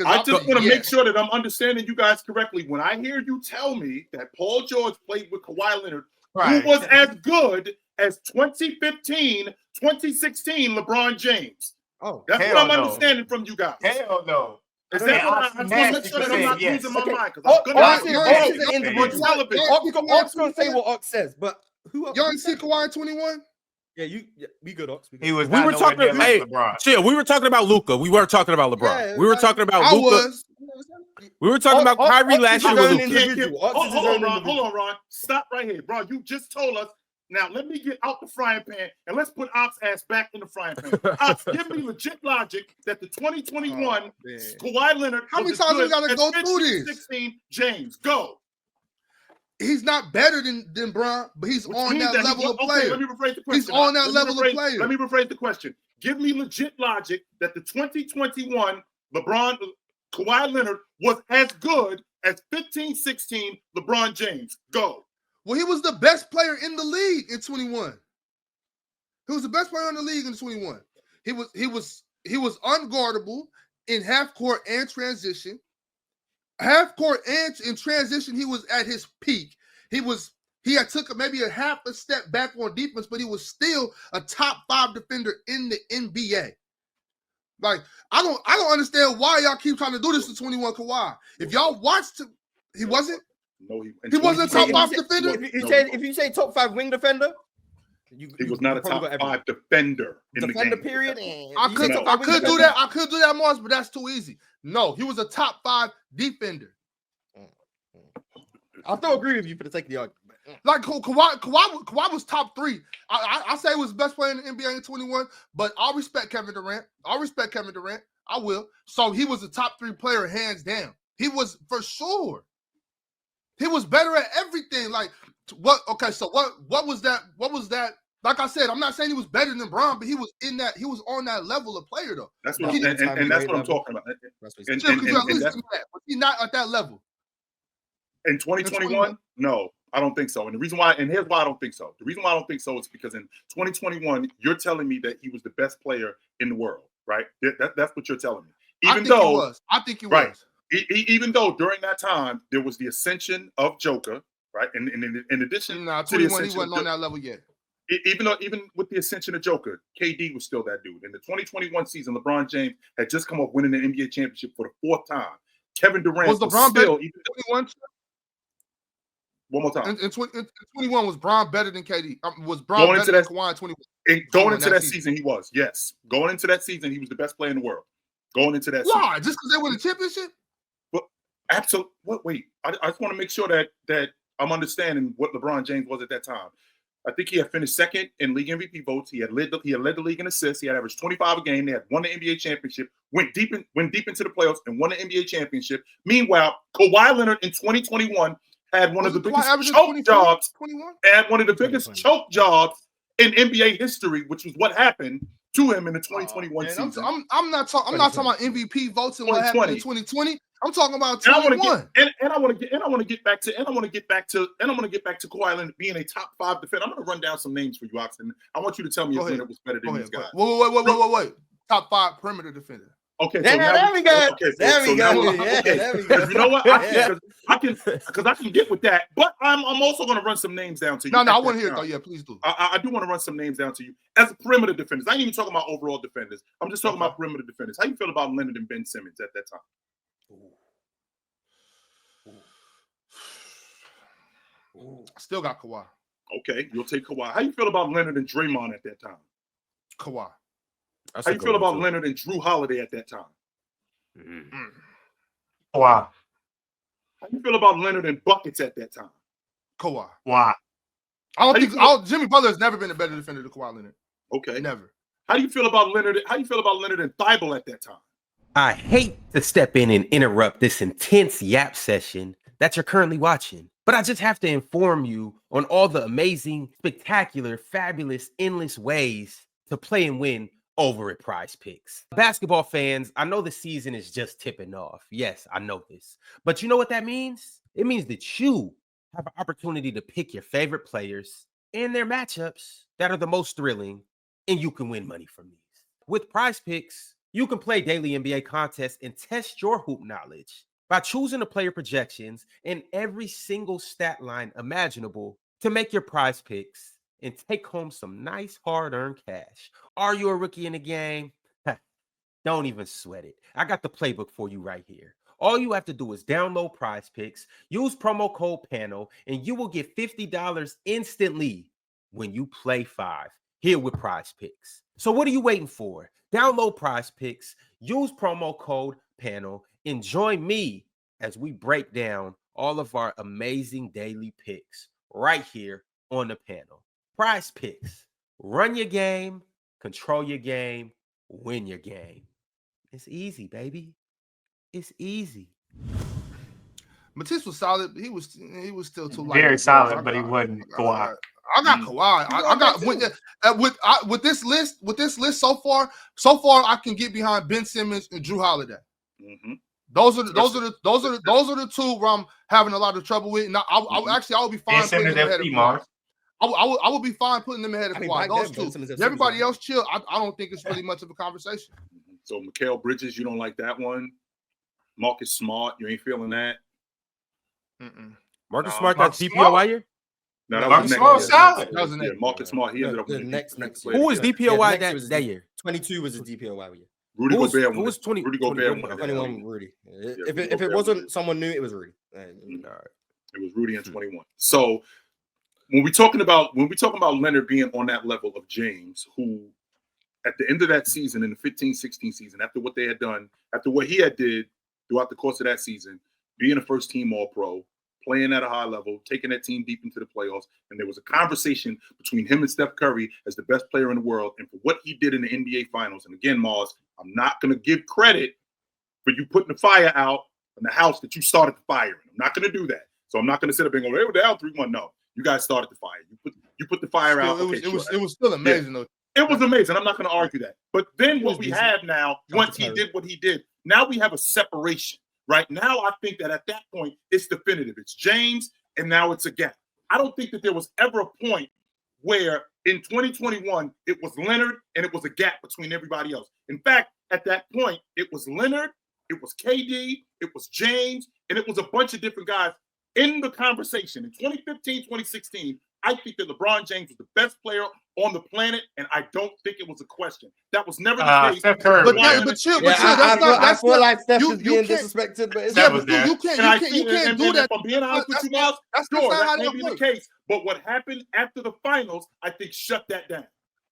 I just want to make sure that I'm understanding you guys correctly. When I hear you tell me that Paul George played with Kawhi Leonard, who was as good as 2015, 2016 LeBron James. Oh, that's what I'm understanding from you guys. Hell no. Is that what I just want to make sure that I'm not losing my mind? Because I'm going to say what Ox says, but who else? Y'all didn't see Kawhi in 21? Yeah, we good, Ox. He was. We were talking about LeBron. Chill. We were talking about Luka. We weren't talking about LeBron. Yeah, we were talking about Luka. We were talking about Kyrie last year with Luka. Hold on, Ron. Stop right here, bro. You just told us. Now let me get out the frying pan and let's put Ops ass back in the frying pan. Ops, give me legit logic that the 2021 Kawhi Leonard. How many times we gotta go through this? 16 James, go. He's not better than Bron, but he's on that level of player. Let me rephrase the question. He's on that level of player. Let me rephrase the question. Give me legit logic that the 2021 Kawhi Leonard was as good as 15-16 LeBron James. Go. Well, he was the best player in the league in 21. He was the best player in the league in 21. He was unguardable in half court and transition. Half court and in transition, he was at his peak. He had took maybe a half a step back on defense, but he was still a top 5 defender in the NBA. Like, I don't understand why y'all keep trying to do this to 21 Kawhi. If y'all watched him, he wasn't. No, he wasn't a top 5 defender. If you say top 5 wing defender, he was not a top 5 defender in defender the game. Period. I could do that. I could do that, Morris, but that's too easy. No, he was a top 5 defender. I still agree with you for the sake of the argument. Like Kawhi was top 3. I say he was the best player in the NBA in 21, but I'll respect Kevin Durant. I will. So he was a top 3 player, hands down. He was for sure. He was better at everything. Like what? Okay, so what was that? What was that? Like I said, I'm not saying he was better than Bron, but he was on that level of player though. That's what and that's what I'm talking about. But he's not at that level. In 2021, no, I don't think so. And here's why I don't think so. The reason why I don't think so is because in 2021, you're telling me that he was the best player in the world, right? That's what you're telling me. I think he was. Even though during that time there was the ascension of Joker, right? And in addition to the ascension, he wasn't on that level yet. Even with the ascension of Joker, KD was still that dude. In the 2021 season, LeBron James had just come up winning the NBA championship for the 4th time. Kevin Durant was LeBron still better than 21. One more time. In 21, was Bron better than KD? Was Bron better than Kawhi in 21? Going into that season, he was. Yes. Going into that season, he was the best player in the world. Going into that season. Why? Just because they won the championship? But absolutely. Wait. I just want to make sure that I'm understanding what LeBron James was at that time. I think he had finished second in league MVP votes. He had led the league in assists. He had averaged 25 a game. They had won the NBA championship. Went deep into the playoffs and won the NBA championship. Meanwhile, Kawhi Leonard in 2021 had one of the biggest choke jobs. Had one of the biggest choke jobs in NBA history, which was what happened to him in the 2021 season. I'm not talking about MVP votes and what happened in 2020. I'm talking about 21. And I want to get back to Kawhi Leonard being a top 5 defender. I'm going to run down some names for you, Oxton. I want you to tell me if Leonard was better than these guys. Wait. Top 5 perimeter defender. Okay, so there we go. There we go. You know what? I can get with that, but I'm also going to run some names down to you. No, I want to hear it though. Yeah, please do. I do want to run some names down to you as perimeter defenders. I ain't even talking about overall defenders. I'm just talking about perimeter defenders. How you feel about Leonard and Ben Simmons at that time? Still got Kawhi. Okay, you'll take Kawhi. How you feel about Leonard and Draymond at that time? Kawhi. How you feel about Leonard and Drew Holiday at that time? Kawhi. How you feel about Leonard and Buckets at that time? Kawhi. Why? Jimmy Butler has never been a better defender than Kawhi Leonard. Okay. Never. How do you feel about Leonard? How you feel about Leonard and Thibault at that time? I hate to step in and interrupt this intense yap session that you're currently watching, but I just have to inform you on all the amazing, spectacular, fabulous, endless ways to play and win over at Prize Picks. Basketball fans, I know the season is just tipping off. Yes, I know this. But you know what that means? It means that you have an opportunity to pick your favorite players and their matchups that are the most thrilling, and you can win money from these. With Prize Picks, You can play daily NBA contests and test your hoop knowledge by choosing the player projections in every single stat line imaginable to make your prize picks and take home some nice hard-earned cash. Are you a rookie in the game? Don't even sweat it. I got the playbook for you right here. All you have to do is download Prize Picks, use promo code PANEL, and you will get $50 instantly when you play 5 here with Prize Picks. So what are you waiting for? Download Prize Picks, use promo code PANEL, and join me as we break down all of our amazing daily picks right here on the panel. Prize Picks. Run your game, control your game, win your game. It's easy, baby. It's easy. Matisse was solid. He was still too light. Very solid, but he wasn't Kawhi. I got Kawhi. I got with this list so far I can get behind Ben Simmons and Drew Holiday. Mm-hmm. Those are the two where I'm having a lot of trouble with. Now I would be fine putting them ahead of Kawhi. I would be fine putting them ahead of Kawhi. Those two. Everybody else chill. I don't think it's really much of a conversation. So Mikal Bridges, you don't like that one. Marcus Smart, you ain't feeling that. Marcus Smart got DPOY year? No, that Marcus was Smart next year. Yeah, Marcus Smart, he ended up with next Who was DPOY that year? 22 was his DPOY year. Rudy Gobert. Who was 20? Rudy Gobert. 21 Rudy. If it wasn't someone new, it was Rudy. It was Rudy in 21. So when we talking about Leonard being on that level of James, who at the end of that season, in the 15-16 season, after what they had done, after what he had did throughout the course of that season, being a first-team All-Pro, playing at a high level, taking that team deep into the playoffs, and there was a conversation between him and Steph Curry as the best player in the world, and for what he did in the NBA Finals. And again, Mars, I'm not going to give credit for you putting the fire out in the house that you started the fire in. I'm not going to do that. So I'm not going to sit up and go, they were down 3-1. No, you guys started the fire. You put the fire out. It was still amazing though. It was amazing. I'm not going to argue that. But then what we have now, once he did what he did, now we have a separation. Right now, I think that at that point, it's definitive. It's James, and now it's a gap. I don't think that there was ever a point where in 2021, it was Leonard and it was a gap between everybody else. In fact, at that point, it was Leonard, it was KD, it was James, and it was a bunch of different guys in the conversation. In 2015, 2016, I think that LeBron James was the best player on the planet, and I don't think it was a question. That was never the case. Steph Curry. I feel like Steph is being disrespected, but you can't do that. If I'm being honest with you, Miles, sure, that may be the case. But what happened after the finals, I think, shut that down.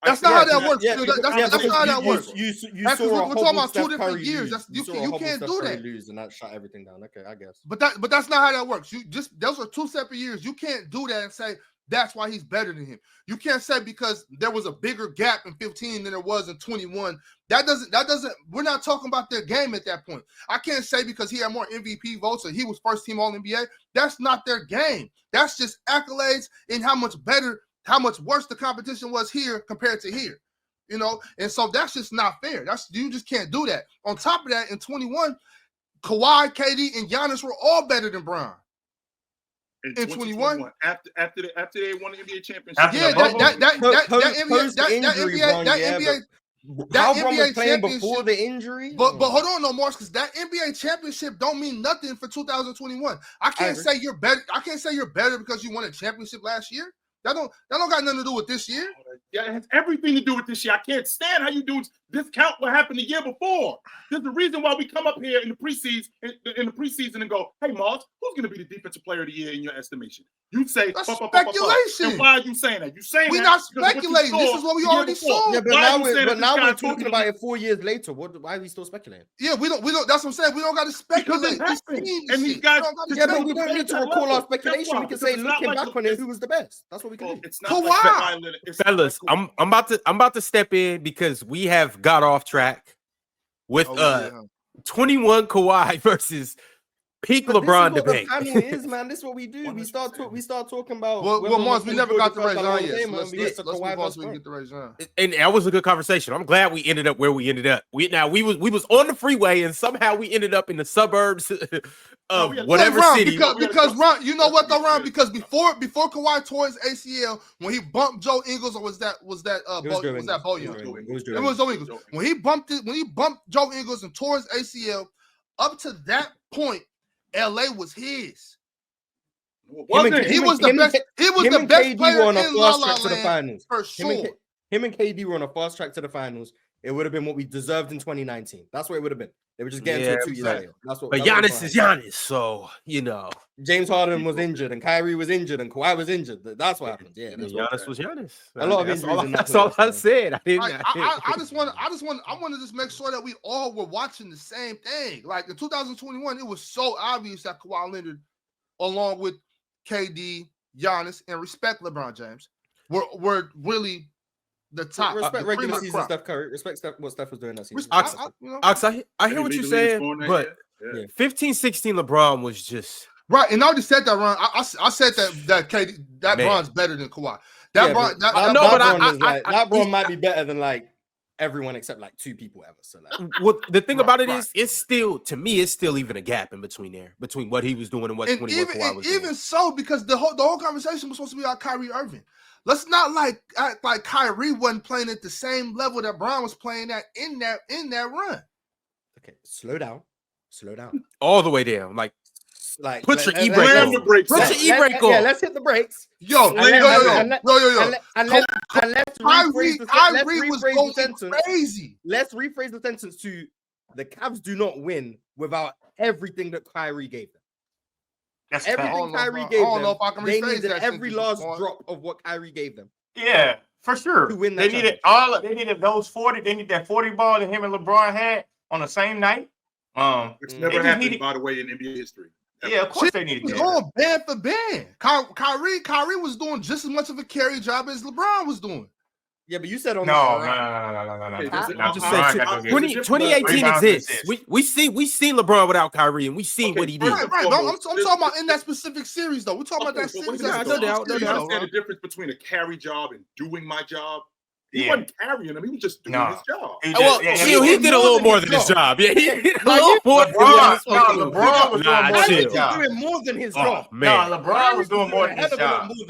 That's not how that works. That's not how that works. We're talking about 2 different years. You can't do that. Lose and that shut everything down. Okay, I guess. But that's not how that works. Those are 2 separate years. You can't do that and say that's why he's better than him. You can't say because there was a bigger gap in 15 than there was in 21. That doesn't. We're not talking about their game at that point. I can't say because he had more MVP votes or he was first team All NBA. That's not their game. That's just accolades and how much worse the competition was here compared to here. And so that's just not fair. You just can't do that. On top of that, in 21, Kawhi, KD, and Giannis were all better than Bron. In 21, after they won the NBA championship, that NBA playing before the injury. But hold on, no, Mars, because that NBA championship don't mean nothing for 2021. I can't say you're better. I can't say you're better because you won a championship last year. That don't got nothing to do with this year. Yeah, it has everything to do with this year. I can't stand how you do discount what happened the year before. There's the reason why we come up here in the preseason and go, hey, Mars, who's going to be the defensive player of the year in your estimation? You say that's speculation. And why are you saying that? We're not speculating. This is what we already saw. Yeah, but now we're talking about it 4 years later. Why are we still speculating? Yeah, we don't. That's what I'm saying. We don't got to speculate. And these guys, but we don't need to recall our speculation. We can say, looking back on it, who was the best? That's what we can do. It's not Kawhi. Fellas, I'm about to step in because we have got off track with 21 Kawhi versus peak But LeBron this is what debate. the panel is, man. This is what we do. We start talking about. Well, Mars, we never got to Ray John yet. So Let's let's move on so we can get to Ray John. And that was a good conversation. I'm glad we ended up where we ended up. We was on the freeway and somehow we ended up in the suburbs of whatever Ron, city. Because Ron, you know what though, Ron? Because before Kawhi tore his ACL, when he bumped Joe Ingles, or was that Bo Ingles? It was Joe Ingles. When he bumped Joe Ingles and tore his ACL, up to that point, LA was his. He was the best. He was the best player in La La Land for sure. Him and KD were on a fast track to the finals. It would have been what we deserved in 2019. That's what it would have been. They were just getting to it 2 years later. But Giannis is Giannis, so you know. James Harden was injured, and Kyrie was injured, and Kawhi was injured. That's what happened. Yeah, Giannis was Giannis. A lot of injuries. That's all I said. I just want to just make sure that we all were watching the same thing. Like in 2021, it was so obvious that Kawhi Leonard, along with KD, Giannis, and respect LeBron James, were really the top. Respect regular season Steph Curry. Respect what Steph was doing that season. I hear what you're saying, but 15-16 LeBron was just right. And I already said that, Ron. I said that KD, that Bron's better than Kawhi. That Bron might be better than like everyone except like 2 people ever. So like, the thing about it is, it's still, to me, it's still even a gap in between there, between what he was doing and what 21 Kawhi was doing. Even so, because the whole conversation was supposed to be about Kyrie Irving. Let's not act like Kyrie wasn't playing at the same level that Bron was playing at in that run. Okay, slow down. All the way down. Like put your e-brake on. on. Put your e-brake on. Yeah, let's hit the brakes. Yo. And let's Kyrie was going crazy. Let's rephrase the sentence to the Cavs do not win without everything that Kyrie gave them. That's everything Kyrie gave them. They needed every last drop of what Kyrie gave them. Yeah, for sure. To win They that needed those 40. They need that 40 ball that him and LeBron had on the same night. It's never happened, by the way, in NBA history. Yeah, of course they needed that. Going band for band. Kyrie was doing just as much of a carry job as LeBron was doing. Yeah, but you said on no. I'm just saying 2018 exists. We see LeBron without Kyrie, and we see what he did. Right. I'm talking about in that specific series, though. We're talking about that series. You understand the difference between a carry job and doing my job? He wasn't carrying him. He was just doing his job. He did a little more than his job. Yeah, he did a little more than LeBron was doing more than his job. LeBron was doing more than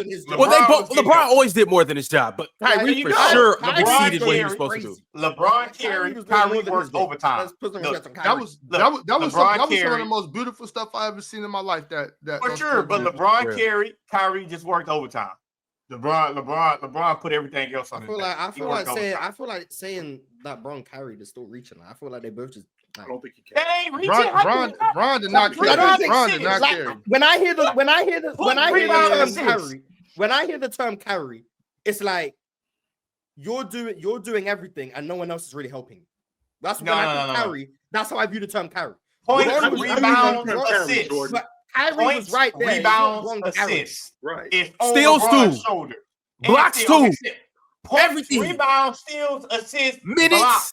his job. Well, LeBron always did more than his job, but Kyrie for sure exceeded what he was supposed to do. LeBron carried, Kyrie worked overtime. That was some of the most beautiful stuff I ever seen in my life. For sure, but LeBron carried, Kyrie just worked overtime. LeBron put everything else on. I feel like saying that Bron carried is still reaching. I feel like they both just. I don't think he can. They ain't reaching. Bron did not carry. Bron did not carry. When I hear the term carry, it's like you're doing everything and no one else is really helping you. That's when I think carry. That's how I view the term carry. Points, rebound, assists. Kyrie was right there. Rebounds, assists. Right. Steals too. Blocks too. Everything. Rebounds, steals, assists, minutes.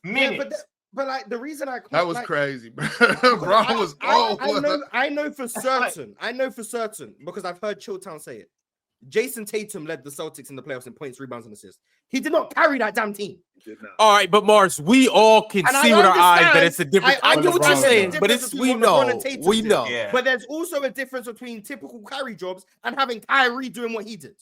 Minutes. But like the reason that was crazy, bro. I know for certain because I've heard Chilltown say it. Jason Tatum led the Celtics in the playoffs in points, rebounds, and assists. He did not carry that damn team. All right, but Mars, we all can see with our eyes that it's a difference. I get what you're saying, but we know. Yeah. But there's also a difference between typical carry jobs and having Kyrie doing what he did.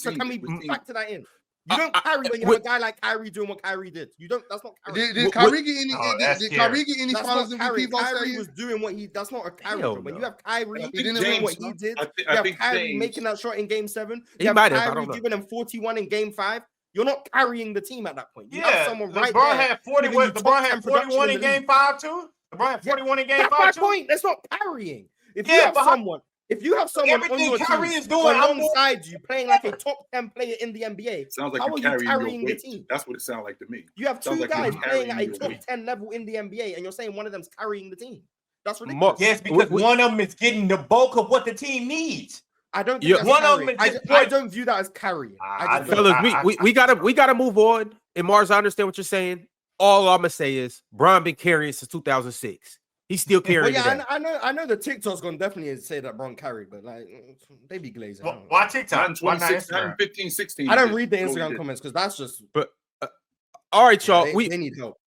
Can we factor that in? You don't carry when you have a guy like Kyrie doing what Kyrie did. You don't. That's not carry. Did Kyrie get any Finals MVP votes? Kyrie was doing what he. That's not a carry. When you have Kyrie doing what he did, you have Kyrie making that shot in Game 7. You have Kyrie giving him 41 in Game 5. You're not carrying the team at that point. You have someone right there. LeBron had 41 in Game 5 too. LeBron had 41 in Game 5 too. That's my point. That's not carrying. If you have someone on your team alongside you playing like a top 10 player in the NBA, sounds like how are you carrying the team? That's what it sounds like to me. You have two guys playing at a top 10 level in the NBA, and you're saying one of them's carrying the team. That's ridiculous. Yes, because one of them is getting the bulk of what the team needs. I don't think that's carrying. I don't view that as carrying. Fellas, we gotta move on. And Mars, I understand what you're saying. All I'm gonna say is Bron been carrying since 2006. He's still carrying. Yeah, I know the TikTok's gonna definitely say that Bron carried, but like they be glazing. Well, why TikTok? 15, 16. I don't read the Instagram comments because that's just. But all right, y'all. They need help.